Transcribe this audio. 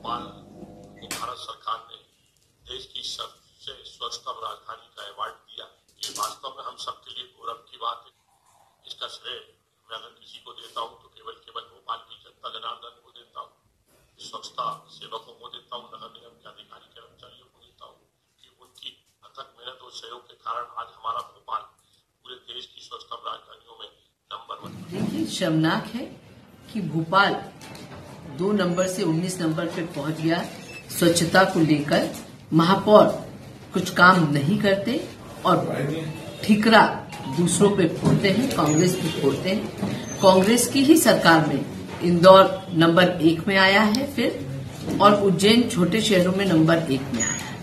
भोपाल को भारत सरकार ने देश की सबसे स्वच्छतम राजधानी का अवार्ड दिया। ये वास्तव में हम सबके लिए गौरव की बात है। इसका श्रेय मैं अगर किसी को देता हूँ तो केवल भोपाल की जनता जनार्दन को देता हूँ, स्वच्छता सेवकों को देता हूँ, नगर निगम के अधिकारी कर्मचारियों को देता हूँ कि उनकी अथक मेहनत और सहयोग के कारण आज हमारा भोपाल पूरे देश की स्वच्छतम राजधानियों में नंबर 1। देखिए, शर्मनाक है कि भोपाल 2 नंबर से 19 नंबर पे पहुंच गया। स्वच्छता को लेकर महापौर कुछ काम नहीं करते और ठिकरा दूसरों पे फोड़ते हैं, कांग्रेस पे फोड़ते हैं। कांग्रेस की ही सरकार में इंदौर नंबर 1 में आया है फिर, और उज्जैन छोटे शहरों में नंबर 1 में आया है।